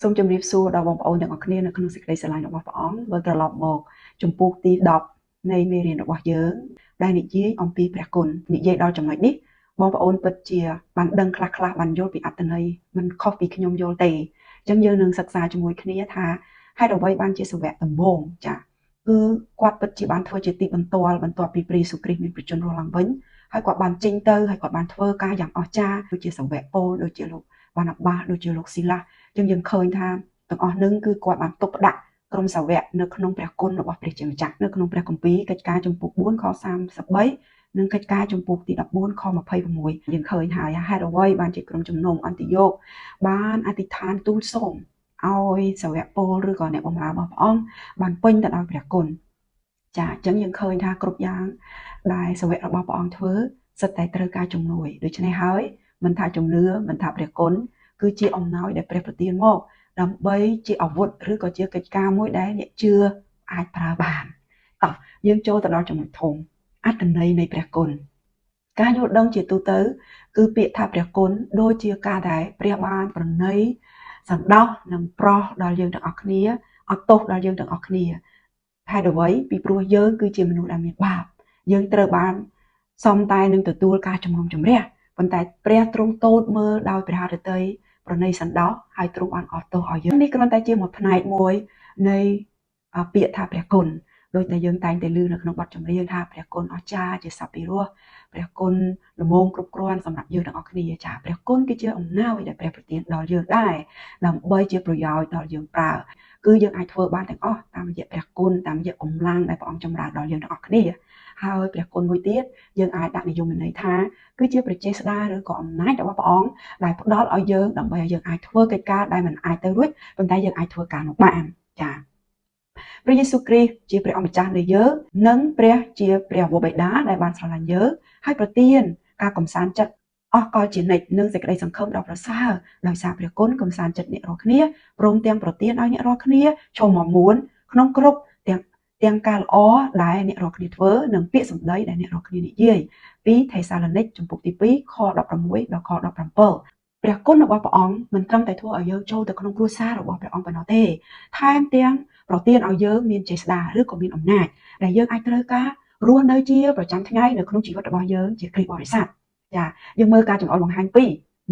សូមជម្រាបសួរដល់បងប្អូនទាំងអស់គ្នានៅក្នុងសេចក្តីស្រឡាញ់របស់ព្រះអង្គវិលត្រឡប់មកចំពោះទី10នៃមេរៀនរបស់យើងដែលនិយាយអំពីព្រះគុណនិយាយដល់ចំណុចនេះបងប្អូនពិតជាបានដឹងខ្លះៗបានយល់ពីអត្ថន័យមិនខុសពីខ្ញុំយល់ទេអញ្ចឹងយើងនឹងសិក្សាជាមួយគ្នាថាហេតុអ្វីបានជាសាវកដំបូងចាគឺគាត់ពិតជាបានធ្វើជាទីបន្ទាល់បន្ទាប់ពីព្រះយេស៊ូវគ្រីស្ទមានប្រជញ្ញរស់ឡើងវិញហើយគាត់បានចេញទៅហើយគាត់បានធ្វើការយ៉ាងអស្ចារ្យដូចជាសាវកប៉ូលដូចជាលោកបានអាបាសដូចជាលោកស៊ីឡាសអញ្ចឹងយើងឃើញថាទាំងអស់នឹងគឺគាត់បានទុកផ្ដាក់ក្រុមសាវកនៅក្នុងព្រះគុណរបស់ព្រះជាម្ចាស់នៅក្នុងព្រះគម្ពីរកិច្ចការចំពុក4ខ33និងកិច្ចការចំពុកទី14ខ26យើងឃើញហើយហេតុអ្វីបានជាក្រុមជំនុំអន្តិយោគបានអធិដ្ឋានទូលសូមឲ្យសាវកពលឬក៏អ្នកបម្រើរបស់ព្រះអង្គបានពេញទៅដោយព្រះគុណចាអញ្ចឹងយើងឃើញថាគ្រប់យ៉ាងដែលសាវករបស់ព្រះអង្គធ្វើសិតតែត្រូវការជំនួយដូច្នេះហើយមិនថាជំនឿមិនថាព្រះគុណគឺជាអំណោយដែលព្រះប្រទានមកដើម្បីជាអាវុធឬក៏ជាកិច្ចការមួយដែលអ្នកជឿអាចប្រើបានតោះយើងចូលទៅដល់ចំណុចធំអត្ថន័យនៃព្រះគុណការយល់ដឹងជាទូទៅគឺពាក្យថាព្រះគុណដូចជាការដែលព្រះបានប្រណីសន្តោសនិងប្រោសដល់យើងទាំងអស់គ្នាអត់ទោសដល់យើងទាំងអស់គ្នាហេតុអ្វីពីព្រោះយើងគឺជាមនុស្សដែលមានបាបយើងត្រូវបានសមតែនឹងទទួលការជំនុំជម្រះប៉ុន្តែព្រះទ្រង់ទតមើលដោយព្រះハរតីប្រណីសន្តោសហើយទ្រង់បានអត់ទោសឲ្យយើងនេះគ្រាន់តែជាមួយផ្នែកមួយនៃពាក្យថាព្រះគុណដោយតែយើងតែងតែឮនៅក្នុងបទចម្រៀងថាព្រះគុណអស្ចារ្យជាសព្វពីរោះព្រះគុណល្មមគ្រប់គ្រាន់សម្រាប់យើងទាំងអស់គ្នាចាព្រះគុណគឺជាអំណោយដែលព្រះប្រទានដល់យើងដែរដើម្បីជាប្រយោជន៍ដល់យើងប្រើគឺយើងអាចធ្វើបានទាំងអស់តាមរយៈព្រះគុណតាមរយៈកម្លាំងដែលព្រះអង្គចម្រើនដល់យើងទាំងអស់គ្នាហើយព្រះគុណមួយទៀតយើងអាចដាក់និយមន័យថាគឺជាព្រះចេស្តាឬក៏អំណាចរបស់ព្រះអង្គដែលផ្ដល់ឲ្យយើងដើម្បីឲ្យយើងអាចធ្វើកិច្ចការដែលមិនអាចទៅរួចប៉ុន្តែយើងអាចធ្វើការនោះបានចាព្រះយេស៊ូវគ្រីស្ទជាព្រះអម្ចាស់នៃយើងនិងព្រះជាព្រះវរបិតាដែលបានស្រឡាញ់យើងហើយប្រទានការកំសាន្តចិត្តអស់កលជានិច្ចនិងសេចក្តីសង្ឃឹមដ៏ប្រសើរដោយសារព្រះគុណកំសាន្តចិត្តអ្នករាល់គ្នាព្រមទាំងប្រទានឲ្យអ្នករាល់គ្នាចូលមកមួនក្នុងគ្រប់ទាំងការល្អដែលអ្នករាល់គ្នាធ្វើនិងពាក្យសម្ដីដែលអ្នករាល់គ្នានិយាយពីថេសាឡូនីកជំពូកទី2ខ16ដល់ខ17ព្រះគុណរបស់ព្រះអង្គមិនត្រឹមតែធ្វើឲ្យយើងចូលទៅក្នុងគ្រួសាររបស់ព្រះអង្គប៉ុណ្ណោះទេថែមទាំងប្រទានឲ្យយើងមានចេស្តាឬក៏មានអំណាចដែលយើងអាចត្រូវការរស់នៅជាប្រចាំថ្ងៃនៅក្នុងជីវិតរបស់យើងជាគ្រីស្ទបរិស័ទចាយើងមើលការចង្អុលបង្ហាញពី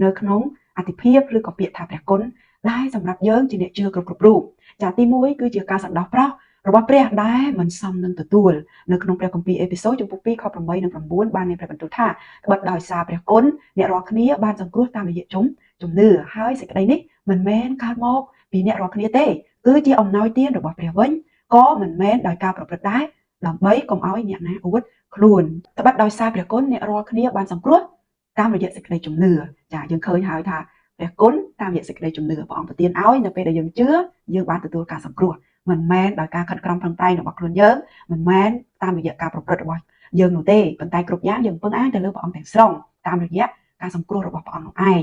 នៅក្នុងអត្ថិភាពឬក៏ពាក្យថាព្រះគុណដែលសម្រាប់យើងជាអ្នកជឿគ្រប់រូបចាទី1គឺជាការសន្តោសប្រោសរបស់ព្រះដែលមិនសមនឹងទទួលនៅក្នុងព្រះគម្ពីរអេពីសូតចំពុក2ខ8និង9បានមានព្រះបន្ទូលថាត្បិតដោយសារព្រះគុណអ្នករាល់គ្នាបានសង្គ្រោះតាមរយៈជំនឿហើយសេចក្តីនេះមិនមែនកើតមកពីអ្នករាល់គ្នាទេគឺជាអំណោយទានរបស់ព្រះវិញក៏មិនមែនដោយការប្រព្រឹត្តដែរដើម្បីកុំឲ្យអ្នកណាអួតខ្លួនត្បិតដោយសារព្រះគុណអ្នករាល់គ្នាបានសង្គ្រោះតាមរយៈសេចក្តីជំនឿចាយើងឃើញហើយថាព្រះគុណតាមរយៈសេចក្តីជំនឿព្រះអង្គប្រទានឲ្យនៅពេលដែលយើងជឿយើងបានទទួលការសង្គ្រោះមិនមែនដោយការខិតខំប្រឹងប្រែងរបស់ខ្លួនយើងមិនមែនតាមរយៈការប្រព្រឹត្តរបស់យើងនោះទេប៉ុន្តែគ្រប់យ៉ាងយើងពឹងអានទៅលើព្រះអង្គទាំងស្រុងតាមរយៈការសង្គ្រោះរបស់ព្រះអង្គនោះឯង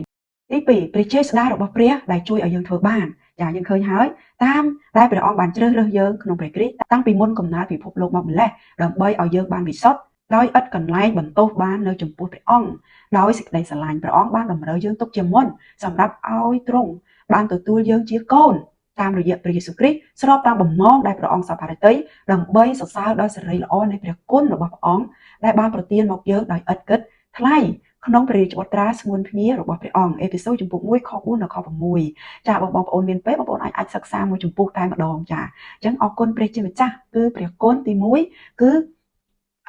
ទី2ព្រះចេស្តារបស់ព្រះដែលជួយឲ្យយើងធ្វើបានចាយើងឃើញហើយតាមដែលព្រះអង្គបានជ្រើសរើសយើងក្នុងព្រះគ្រីស្ទតាំងពីមុនកំណើតពិភពលោកម្លេះដើម្បីឲ្យយើងបានវិសុទ្ធដោយឥតកន្លែងបន្ទោសបាននៅចំពោះព្រះអង្គដោយសេចក្តីស្រឡាញ់ព្រះអង្គបានតម្រូវយើងទុកជាមុនសម្រាប់ឲ្យទ្រង់បានទទួលយើងជាកូនតាមរយៈព្រះយេស៊ូវគ្រីស្ទស្របតាមបំណងដែលព្រះអង្គសព្វហឫទ័យដើម្បីសរសើរដល់សេរីល្អនៃព្រះគុណរបស់ព្រះអង្គដែលបានប្រទានមកយើងដោយឥតគិតថ្លៃក្នុងព្រះរាជបុត្រាស្ងួនភ្ងារបស់ព្រះអង្គអេពីសូតចំពុក1ខ4ដល់ខ6ចាបងប្អូនមានពេលបងប្អូនអាចសិក្សាមួយចំពុកតែម្ដងចាអញ្ចឹងអរគុណព្រះជាម្ចាស់គឺព្រះគុណទី1គឺ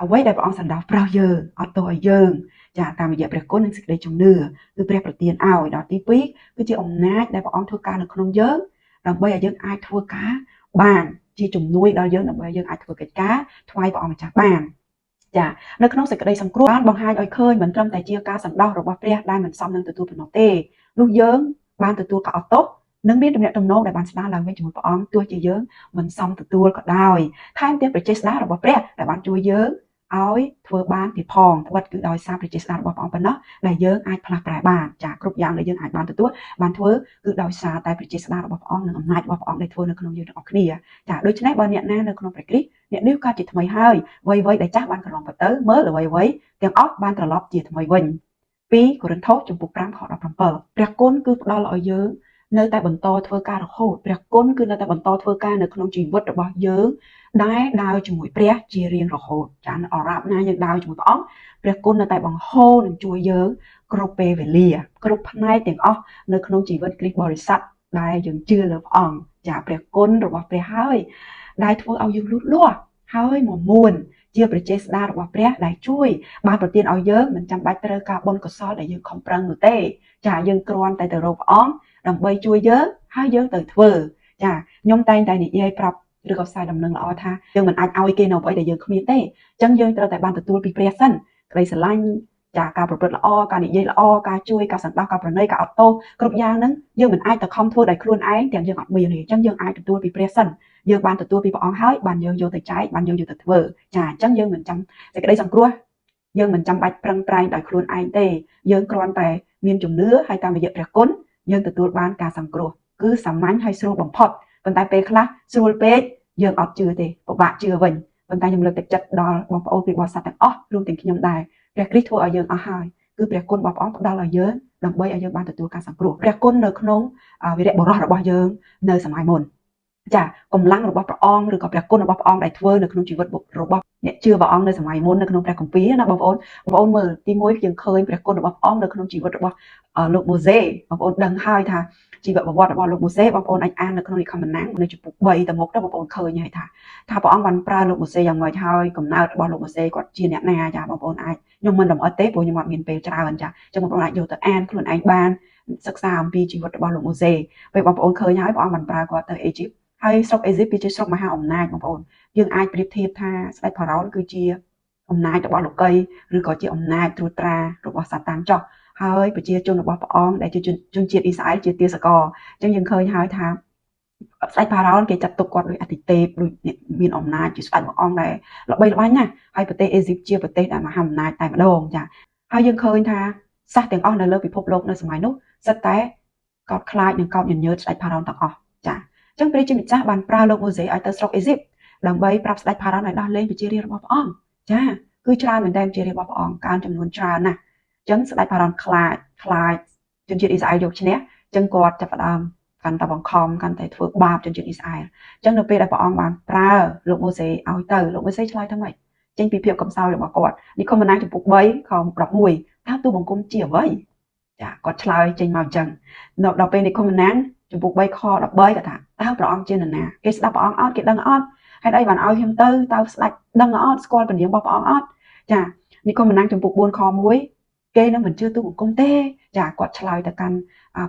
អ្វីដែលព្រះអង្គសន្តោសប្រោសយើងអត់ទោសឲ្យយើងចាតាមរយៈព្រះគុណនិងសេចក្តីជំនឿគឺព្រះប្រទានឲ្យដល់ទី2គឺជាអំណាចដែលព្រះអង្គធ្វើការនៅក្នុងយើងដើម្បីឲ្យយើងអាចធ្វើការបានជាជំនួយដល់យើងដើម្បីឲ្យយើងអាចធ្វើកិច្ចការថ្វាយព្រះអង្គម្ចាស់បានចានៅក្នុងសេចក្តីសង្គ្រោះបានបង្ហាញឲ្យឃើញមិនត្រឹមតែជាការសន្តោសរបស់ព្រះដែលមិនសមនឹងទទួលប៉ុណ្ណោះទេនោះយើងបានទទួលការអត់ទោសនិងមានទំនាក់ទំនងដែលបានស្ដារឡើងវិញជាមួយព្រះអង្គទោះជាយើងមិនសមទទួលក៏ដោយថែមទាំងព្រះចេស្តារបស់ព្រះដែលបានជួយយើងឲ្យធ្វើបានទៀតផងត្បិតគឺដោយសារព្រះចេស្តារបស់ព្រះអង្គប៉ុណ្ណោះដែលយើងអាចផ្លាស់ប្រែបានចាគ្រប់យ៉ាងដែលយើងអាចបានទទួលបានធ្វើគឺដោយសារតែព្រះចេស្តារបស់ព្រះអង្គនិងអំណាចរបស់ព្រះអង្គដែលធ្វើនៅក្នុងយើងទាំងអស់គ្នាចាដូច្នេះបើអ្នកណានៅក្នុងព្រះគ្រីស្ទអ្នកនេះកើតជាថ្មីហើយអ្វីៗដែលចាស់បានកន្លងទៅមើលអ្វីៗទាំងអស់បានត្រឡប់ជាថ្មីវិញ2កូរិនថូសចំពុក5ខ17ព្រះគុណគឺផ្ដល់ឲ្យយើង នៅតែបន្តធ្វើការរហូតព្រះគុណគឺនៅតែបន្តធ្វើការនៅក្នុងជីវិតរបស់យើងដែលដើរជាមួយព្រះជារៀងរហូតចាអរ៉ាប់ណាយើងដើរជាមួយព្រះអង្គព្រះគុណនៅតែបង្ហូរនឹងជួយយើងគ្រប់ពេលវេលាគ្រប់ផ្នែកទាំងអស់នៅក្នុងជីវិតគ្រីស្ទបរិស័ទដែលយើងជឿលើព្រះអង្គចាព្រះគុណរបស់ព្រះហើយដែលធ្វើឲ្យយើងលូតលាស់ហើយមកមួនជាប្រជាស្ដាររបស់ព្រះដែលជួយបានប្រទានឲ្យយើងមិនចាំបាច់ត្រូវការបុណ្យកុសលដែលយើងខំប្រឹងនោះទេចាយើងគ្រាន់តែទៅរកព្រះអង្គដើម្បីជួយយើងហើយយើងទៅធ្វើចាខ្ញុំតែងតែនិយាយប្រាប់ឬក៏ផ្សាយដំណឹងល្អថាយើងមិនអាចឲ្យគេនៅអ្វីដែលយើងគ្មានទេអញ្ចឹងយើងត្រូវតែបានទទួលពីព្រះសិនក្តីស្រឡាញ់ចាការប្រព្រឹត្តល្អការនិយាយល្អការជួយការសន្តោសការប្រណីការអត់ទោសគ្រប់យ៉ាងហ្នឹងយើងមិនអាចទៅខំធ្វើដោយខ្លួនឯងទាំងយើងអត់មានទេអញ្ចឹងយើងអាចទទួលពីព្រះសិនយើងបានទទួលពីព្រះអង្គហើយបានយើងយកទៅចែកបានយើងយកទៅធ្វើចាអញ្ចឹងយើងមិនចាំសេចក្តីសង្គ្រោះយើងមិនចាំបាច់ប្រឹងប្រែងដោយខ្លួនឯងទេយើងគ្រាន់តែមានជំនឿហើយតាមរយៈព្រះគុណយើងទទួលបានការសង្គ្រោះគឺសាមញ្ញហើយស្រួលបំផុតប៉ុន្តែពេលខ្លះស្រួលពេកយើងអត់ជឿទេពិបាកជឿវិញប៉ុន្តែខ្ញុំលើកទឹកចិត្តដល់បងប្អូនពីបរិស័ទទាំងអស់រួមទាំងខ្ញុំដែរព្រះគ្រីស្ទធ្វើឲ្យយើងអស់ហើយគឺព្រះគុណរបស់ព្រះអង្គផ្ដល់ឲ្យយើងដើម្បីឲ្យយើងបានទទួលការសង្គ្រោះព្រះគុណនៅក្នុងវីរៈបុរសរបស់យើងនៅសម័យមុនចាកម្លាំងរបស់ព្រះអង្គឬក៏ព្រះគុណរបស់ព្រះអង្គដែលធ្វើនៅក្នុងជីវិតរបស់អ្នកជឿព្រះអង្គនៅសម័យមុននៅក្នុងព្រះគម្ពីរណាបងប្អូនមើលទី1យើងឃើញព្រះគុណរបស់ព្រះអង្គនៅក្នុងជីវិតរបស់លោកម៉ូសេបងប្អូនដឹងហើយថាជីវប្រវត្តិរបស់លោកម៉ូសេបងប្អូនអាចអាននៅក្នុងលិខិតបណ្ណានៅចំពុក3ទៅមុខទៅបងប្អូនឃើញហើយថាព្រះអង្គបានប្រើលោកម៉ូសេយ៉ាងម៉េចហើយកំណើតរបស់លោកម៉ូសេគាត់ជាអ្នកណាចាបងប្អូនអាចខ្ញុំមិនលម្អិតទេព្រោះខ្ញុំអត់មានពេលច្រើនចាអញ្ចឹងបងប្អូនអាចយកទៅអានខ្លួនឯងបានសិក្សាអំពីជីវិតរបស់លោកម៉ូសេពេលបងប្អូនឃើញហើយព្រះអង្គបានប្រើគាត់ទៅអេជីបហើយស្រុកអេស៊ីបគឺជាស្រុកមហាអំណាចបងប្អូនយើងអាចប្រៀបធៀបថាស្ដេចផារ៉ោនគឺជាអំណាចរបស់លោកីឬក៏ជាអំណាចត្រួតត្រារបស់សាតាំងចោះហើយប្រជាជនរបស់ព្រះអង្គដែលជាជនជាតិអ៊ីស្រាអែលជាទាសករអញ្ចឹងយើងឃើញហើយថាស្ដេចផារ៉ោនគេចាត់ទុកគាត់ដូចអតិទេពដូចមានអំណាចជាស្ដេចព្រះអង្គដែលល្បីល្បាញណាស់ហើយប្រទេសអេស៊ីបជាប្រទេសដែលមហាអំណាចតែម្ដងចាហើយយើងឃើញថាសាសទាំងអស់នៅលើពិភពលោកនៅសម័យនោះសិតតែកោតខ្លាចនិងកោតញញើតស្ដេចផារ៉ោនទាំងអស់ចាអញ្ចឹងព្រះជាម្ចាស់បានប្រើលោកម៉ូសេឲ្យទៅស្រុកអេស៊ីបដើម្បីប្រាប់ស្ដេចផារ៉ោនឲ្យដោះលែងប្រជារាស្ត្ររបស់ព្រះអង្គចាគឺច្រើនមែនទែនប្រជារាស្ត្ររបស់ព្រះអង្គកើនចំនួនច្រើនណាស់អញ្ចឹងស្ដេចផារ៉ោនខ្លាចជនជាតិអ៊ីស្រាអែលយកឈ្នះអញ្ចឹងគាត់ចាប់ផ្ដើមកាន់តែបង្ខំកាន់តែធ្វើបាបជនជាតិអ៊ីស្រាអែលអញ្ចឹងនៅពេលដែលព្រះអង្គបានប្រើលោកម៉ូសេឲ្យទៅលោកម៉ូសេឆ្លើយថាម៉េចចេញពីភាពកំសោយរបស់គាត់និខមបណ្ណាចំពុក3ខ11ថាទូបង្គំជាអ្វីចាគាត់ឆ្លើយចេញមកអញ្ចឹងដល់ពេលនិខមបណ្ណាចំពុក3ខ13គាត់ថាតើព្រះអង្គជានរណាគេស្ដាប់ព្រះអង្គអត់គេដឹងអត់ហេតុអីបានឲ្យខ្ញុំទៅតើស្ដេចដឹងអត់ស្គាល់ពនាមរបស់ព្រះអង្គអត់ចានិខមបណ្ណាចំពុក4ខ1គេនឹងមិនជឿទូបង្គំទេចាគាត់ឆ្លើយទៅកាន់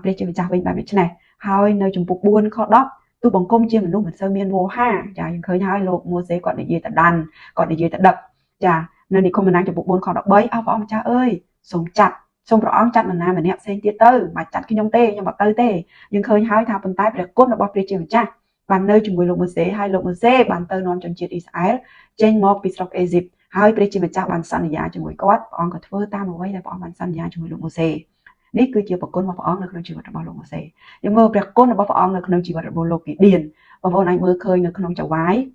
ព្រះជាម្ចាស់វិញបែបនេះនេះហើយនៅចំពុក4ខ10ទូបង្គំជាមនុស្សមិនសូវមានវោហាចាយើងឃើញហើយលោកម៉ូសេគាត់និយាយទៅដាន់គាត់និយាយទៅដឹកចានៅនិខមបណ្ណាចំពុក4ខ13អស់ព្រះអង្គម្ចាស់អើយសូមព្រះអង្គចាត់នរណាម្នាក់ផ្សេងទៀតទៅមិនចាត់ខ្ញុំទេខ្ញុំអត់ទៅទេយើងឃើញហើយថាប៉ុន្តែព្រះគុណរបស់ព្រះជាម្ចាស់បាននៅជាមួយលោកម៉ូសេហើយលោកម៉ូសេបានទៅនាំជនជាតិអ៊ីស្រាអែលចេញមកពីស្រុកអេស៊ីបហើយព្រះជាម្ចាស់បានសន្យាជាមួយគាត់ព្រះអង្គក៏ធ្វើតាមអ្វីដែលព្រះអង្គបានសន្យាជាមួយលោកម៉ូសេនេះគឺជាប្រគុណរបស់ព្រះអង្គនៅក្នុងជីវិតរបស់លោកម៉ូសេយើងមើលព្រះគុណរបស់ព្រះអង្គនៅក្នុងជីវិតរបស់លោកគីឌៀនបងប្អូនអាចមើលឃើញនៅក្នុងចៅវាយ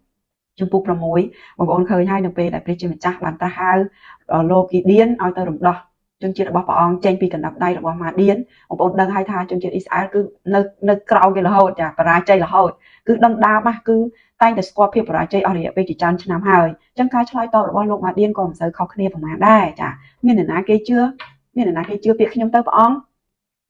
ចំពុក6បងប្អូនឃើញហើយនៅពេលដែលព្រះជាម្ចាស់បានត្រាស់ហៅលោកគីឌៀនឲ្យទៅរំដោះជនជាតិរបស់ព្រះអង្គចេញពីកណ្ដាប់ដៃរបស់ម៉ាឌៀនបងប្អូនដឹងហើយថាជនជាតិអ៊ីស្រាអែលគឺនៅក្រោយគេរហូតចាបរាជ័យរហូតគឺដណ្ដើមគឺតែងតែស្គាល់ភាពបរាជ័យអស់រយៈពេលជាច្រើនឆ្នាំហើយអញ្ចឹងការឆ្លើយតបរបស់លោកម៉ាឌៀនក៏មិនសូវខុសគ្នាប្រហែលដែរចាមាននរណាគេជឿពាក្យខ្ញុំទៅព្រះអង្គ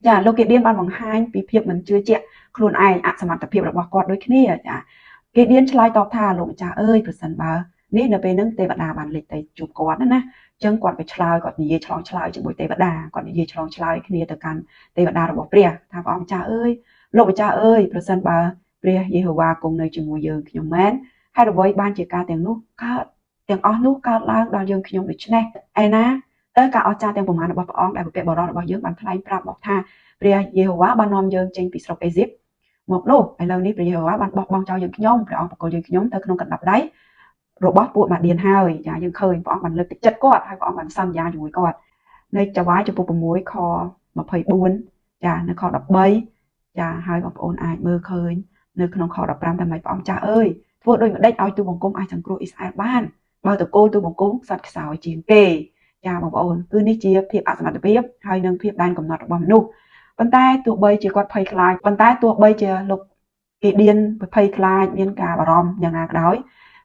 ចាលោកគីឌៀនបានបង្ហាញពីភាពមិនជឿជាក់ខ្លួនឯងអសមត្ថភាពរបស់គាត់ដូចគ្នាចាគីឌៀនឆ្លើយតបថាលោកម្ចាស់អើយប្រសិនបើនេះនៅពេលហ្នឹងទេវតាបានលេចទៅជួបគាត់ណាអញ្ចឹងគាត់ក៏ឆ្លើយគាត់និយាយឆ្លងឆ្លើយជាមួយទេវតាគាត់និយាយឆ្លងឆ្លើយគ្នាទៅកាន់ទេវតារបស់ព្រះថាព្រះអង្គម្ចាស់អើយលោកម្ចាស់អើយប្រសិនបើព្រះយេហូវ៉ាគង់នៅជាមួយយើងខ្ញុំមែនហេតុអ្វីបានជាការទាំងនោះកើតទាំងអស់នោះកើតឡើងដល់យើងខ្ញុំដូច្នេះឯណាតើការអស្ចារ្យទាំងប្រមាណរបស់ព្រះអង្គដែលបុព្វបុរសរបស់យើងបានថ្លែងប្រាប់មកថាព្រះយេហូវ៉ាបាននាំយើងចេញពីស្រុកអេស៊ីបមកនោះឥឡូវនេះព្រះយេហូវ៉ាបានបោះបង់ចោលយើងខ្ញុំព្រះអង្គបកលយើងខ្ញុំទៅក្នុងកណ្ដាប់ដៃរបស់ពួកម៉ាឌៀនហើយចាយើងឃើញព្រះអង្គបានលើកទឹកចិត្តគាត់ហើយព្រះអង្គបានសន្យាជាមួយគាត់នៅចៅវាយចំពុក6ខ24ចានៅខ13ចាហើយបងប្អូនអាចមើលឃើញនៅក្នុងខ15តែមិនព្រះអង្គចាស់អើយធ្វើដូចម្ដេចឲ្យទូបង្គំអាចសង្គ្រោះអ៊ីស្រាអែលបានបើតកូលទូបង្គំខ្សត់ខ្សោយជាងគេចាបងប្អូនគឺនេះជាភាពអសមត្ថភាពហើយនិងភាពដែនកំណត់របស់មនុស្ស ប៉ុន្តែទោះបីជាគាត់ភ័យខ្លាចប៉ុន្តែទោះបីជាលោកគេឌៀនភ័យខ្លាចមានការបារម្ភយ៉ាងណាក៏ដោយ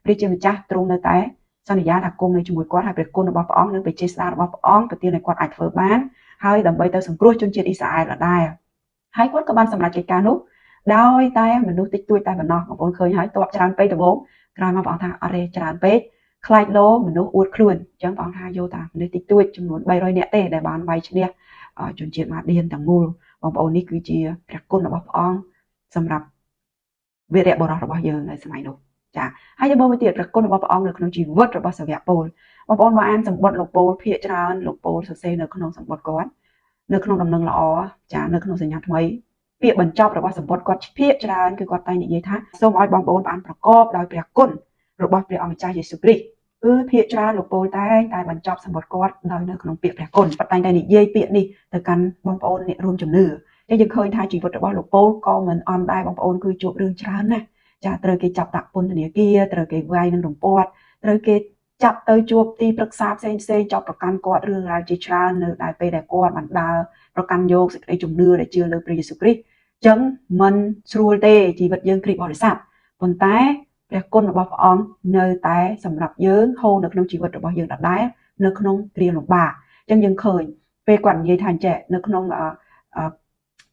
ព្រះជាម្ចាស់ទ្រង់នៅតែសន្យាថាគង់នៅជាមួយគាត់ហើយព្រះគុណរបស់ព្រះអង្គនិងព្រះចេស្តារបស់ព្រះអង្គប្រទានឲ្យគាត់អាចធ្វើបានហើយដើម្បីទៅសង្គ្រោះជនជាតិអ៊ីស្រាអែលដដែលហើយគាត់ក៏បានសម្រេចកិច្ចការនោះដោយតែមនុស្សតិចតួចតែប៉ុណ្ណោះបងប្អូនឃើញហើយតបច្រើនពេកដំបូងក្រោយមកព្រះអង្គថាអរេច្រើនពេកខ្លាចលោមនុស្សអួតខ្លួនអញ្ចឹងព្រះអង្គថាយកតាមនុស្សតិចតួចចំនួន300នាក់ទេដែលបានវាយឈ្នះជនជាតិម៉ាឌៀនទាំងមូលបងប្អូននេះគឺជាព្រះគុណរបស់ព្រះអង្គសម្រាប់វីរៈបុរសរបស់យើងនៅសម័យនោះចាហើយយើងមើលទៅទៀតព្រះគុណរបស់ព្រះអង្គនៅក្នុងជីវិតរបស់សាវកពូលបងប្អូនមកអានសម្បត្តិលោកពូលភាគច្រើនលោកពូលសរសេរនៅក្នុងសម្បត្តិគាត់នៅក្នុងដំណឹងល្អចានៅក្នុងសញ្ញាថ្មីពាក្យបញ្ចប់របស់សម្បត្តិគាត់ភាគច្រើនគឺគាត់តែនិយាយថាសូមឲ្យបងប្អូនបានប្រកបដោយព្រះគុណរបស់ព្រះអង្គម្ចាស់យេស៊ូវគ្រីស្ទគឺភាគច្រើនលោកពូលតែបញ្ចប់សម្បត្តិគាត់ដោយនៅក្នុងពាក្យព្រះគុណប៉ុន្តែនិយាយពាក្យនេះទៅកាន់បងប្អូនអ្នករួមជំនឿយើងឃើញថាជីវិតរបស់លោកពូលក៏មិនអន់ដែរបងប្អូនគឺជួបរឿងច្រើនណាស់ចាត្រូវគេចាប់ដាក់ពន្ធនាគារត្រូវគេវាយនឹងរំពាត់ត្រូវគេចាប់ទៅជួបទីប្រឹក្សាផ្សេងចាប់ប្រកាន់គាត់រឿងរ៉ាវជាច្រើននៅដែលពេលដែលគាត់បានដើរប្រកាន់យកសេចក្តីជំនឿដែលជឿលើព្រះយេស៊ូវគ្រីស្ទអញ្ចឹងមិនស្រួលទេជីវិតយើងគ្រីស្ទបរិស័ទប៉ុន្តែព្រះគុណរបស់ព្រះអង្គនៅតែសម្រាប់យើងហូរនៅក្នុងជីវិតរបស់យើងដដែលនៅក្នុងគ្រាលំបាកអញ្ចឹងយើងឃើញពេលគាត់និយាយថាអញ្ចឹងនៅក្នុង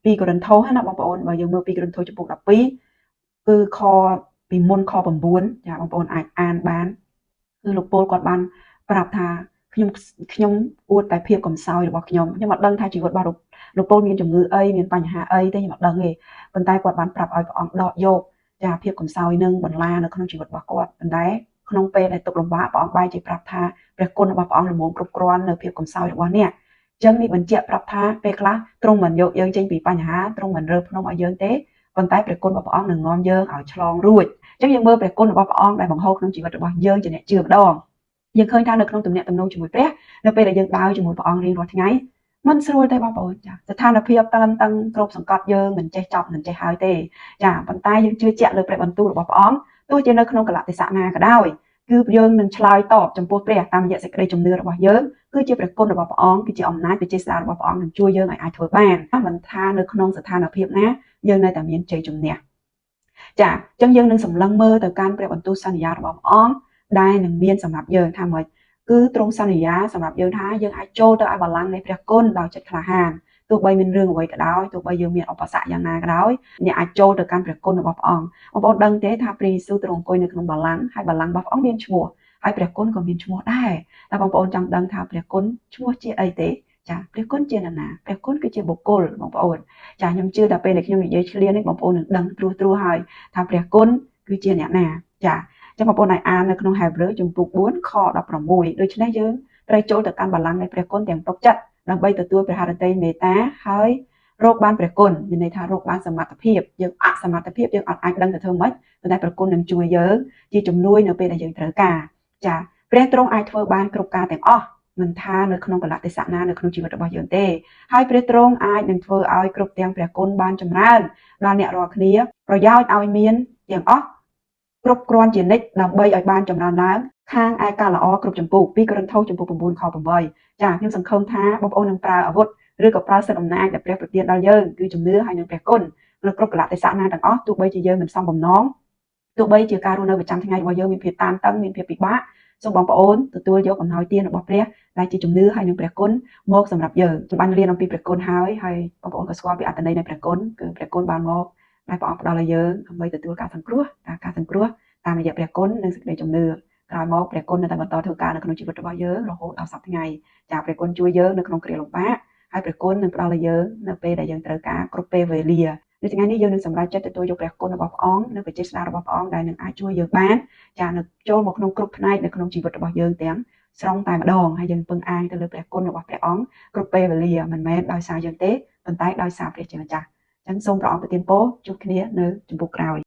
2កូរិនថូសណាបងប្អូនបើយើងមើល2កូរិនថូសចំពុក12គឺខពីមុនខ9ចាបងប្អូនអាចអានបានគឺលោកពលគាត់បានប្រាប់ថាខ្ញុំអួតតែភាពកំសោយរបស់ខ្ញុំអត់ដឹងថាជីវិតរបស់លោកពលមានជំងឺអីមានបញ្ហាអីទេខ្ញុំអត់ដឹងទេប៉ុន្តែគាត់បានប្រាប់ឲ្យព្រះអង្គដកយកចាភាពកំសោយនឹងបន្លានៅក្នុងជីវិតរបស់គាត់ប៉ុន្តែក្នុងពេលដែលទុក្ខលំបាកព្រះអង្គបែរជាប្រាប់ថាព្រះគុណរបស់ព្រះអង្គល្មមគ្រប់គ្រាន់នៅភាពកំសោយរបស់អ្នកអញ្ចឹងនេះបញ្ជាក់ប្រាប់ថាពេលខ្លះទ្រង់មិនយកយើងចេញពីបញ្ហាទ្រង់មិនរើភ្នំឲ្យយើងទេប៉ុន្តែព្រះគុណរបស់ព្រះអង្គនឹងនាំយើងឲ្យឆ្លងរួចអញ្ចឹងយើងមើលព្រះគុណរបស់ព្រះអង្គដែលបង្ហូរក្នុងជីវិតរបស់យើងជាអ្នកជឿម្ដងយើងឃើញថានៅក្នុងទំនាក់ទំនងជាមួយព្រះនៅពេលដែលយើងដើរជាមួយព្រះអង្គរៀងរាល់ថ្ងៃមិនស្រួលទេបងប្អូនចាស្ថានភាពតានតឹងគ្របសង្កត់យើងមិនចេះចប់មិនចេះហើយទេចាប៉ុន្តែយើងជឿជាក់លើព្រះបន្ទូលរបស់ព្រះអង្គទោះជានៅក្នុងកលៈទេសៈណាក៏ដោយគឺយើងនឹងឆ្លើយតបចំពោះព្រះតាមរយៈសេចក្តីជំនឿរបស់យើងគឺជាព្រះគុណរបស់ព្រះអង្គគឺជាអំណាចវិជាស្ដាររបស់ព្រះអង្គនឹងជួយយើងឲ្យអាចធ្វើបានមិនថានៅក្នុងស្ថានភាពណាយើងនៅតែមានជ័យជំនះចាអញ្ចឹងយើងនឹងសម្លឹងមើលទៅកាន់ព្រះបន្ទូលសន្យារបស់ព្រះអង្គដែលនឹងមានសម្រាប់យើងថាម៉េចគឺទ្រង់សន្យាសម្រាប់យើងថាយើងអាចចូលទៅឲ្យបល្ល័ង្កនៃព្រះគុណដោយចិត្តក្លាហានទោះបីមានរឿងអ្វីក៏ដោយទោះបីយើងមានឧបសគ្គយ៉ាងណាក៏ដោយអ្នកអាចចូលទៅកាន់ព្រះគុណរបស់ព្រះអង្គបងប្អូនដឹងទេថាព្រះយេស៊ូវទ្រង់អង្គុយនៅក្នុងបល្ល័ង្កហើយបល្ល័ង្ករបស់ព្រះអង្គមានឈ្មោះហើយព្រះគុណក៏មានឈ្មោះដែរតែបងប្អូនចង់ដឹងថាព្រះគុណឈ្មោះជាអីទេចាព្រះគុណជានរណាព្រះគុណគឺជាបុគ្គលបងប្អូនចាខ្ញុំជឿថាពេលដែលខ្ញុំនិយាយឆ្លៀននេះបងប្អូននឹងដឹងត្រួសហើយថាព្រះគុណគឺជាអ្នកណាចាចឹងបងប្អូនឲ្យអាននៅក្នុង Hebrew ជំពូក4ខ16ដូច្នេះយើងត្រូវចូលទៅកាន់បល្ល័ង្កនៃព្រះគុណទាំងទុកចិត្តដើម្បីទទួលព្រះハរតីមេត្តាហើយរកបានព្រះគុណមានន័យថារកបានសមត្ថភាពយើងអសមត្ថភាពយើងអត់អាចដឹងទៅធ្វើម៉េចប៉ុន្តែព្រះគុណនឹងជួយយើងជាជំនួយនៅពេលដែលយើងត្រូវការចាព្រះទ្រង់អាចធ្វើបានគ្រប់ការទាំងអស់មិនថានៅក្នុងកលៈទេសៈណានៅក្នុងជីវិតរបស់យើងទេហើយព្រះទ្រង់អាចនឹងធ្វើឲ្យគ្រប់ទាំងព្រះគុណបានចម្រើនដល់អ្នករាល់គ្នាប្រយោជន៍ឲ្យមានទាំងអស់គ្រប់គ្រាន់ជានិច្ចដើម្បីឲ្យបានចម្រើនឡើងខាងឯការល្អគ្រប់ចម្ពោះ2កូរិនថូសចំពោះ9ខ8ចាខ្ញុំសង្ឃឹមថាបងប្អូននឹងប្រើអាវុធឬក៏ប្រើសិទ្ធិអំណាចដែលព្រះប្រទានដល់យើងគឺជំនឿហើយនឹងព្រះគុណនៅគ្រប់កលៈទេសៈណាទាំងអស់ទោះបីជាយើងមិនសមបំណងទោះបីជាការរស់នៅប្រចាំថ្ងៃរបស់យើងមានភាពតានតឹងមានភាពពិបាកសូមបងប្អូនទទួលយកអំណោយទានរបស់ព្រះដែលជាជំនឿហើយនឹងព្រះគុណមកសម្រាប់យើងបានរៀនអំពីព្រះគុណហើយបងប្អូនក៏ស្គាល់ពីអត្ថន័យនៃព្រះគុណគឺព្រះគុណបានមកដែលព្រះអង្គផ្ដល់ឲ្យយើងដើម្បីទទួលការសង្គ្រោះតាមរយៈព្រះគុណនិងសេចក្តីជំនឿក្រោយមកព្រះគុណនៅតែបន្តធ្វើការនៅក្នុងជីវិតរបស់យើងរហូតដល់សប្តាហ៍ថ្ងៃចាព្រះគុណជួយយើងនៅក្នុងគ្រាលំបាកហើយព្រះគុណនឹងផ្ដល់ឲ្យយើងនៅពេលដែលយើងត្រូវការគ្រប់ពេលវេលានៅថ្ងៃនេះយើងនឹងសម្រេចចិត្តទទួលយកព្រះគុណរបស់ព្រះអង្គនិងវិជាស្ដាររបស់ព្រះអង្គដែលនឹងអាចជួយយើងបានចានៅចូលមកក្នុងគ្រប់ផ្នែកនៅក្នុងជីវិតរបស់យើងទាំងស្រុងតែម្ដងហើយយើងពឹងអាងទៅលើព្រះគុណរបស់ព្រះអង្គគ្រប់ពេលវេលាមិនមែនដោយសារយើងទេប៉ុន្តែដោយសារព្រះជាម្ចាស់អញ្ចឹងសូមព្រះអង្គប្រទានពរជួបគ្នានៅជំពូកក្រោយ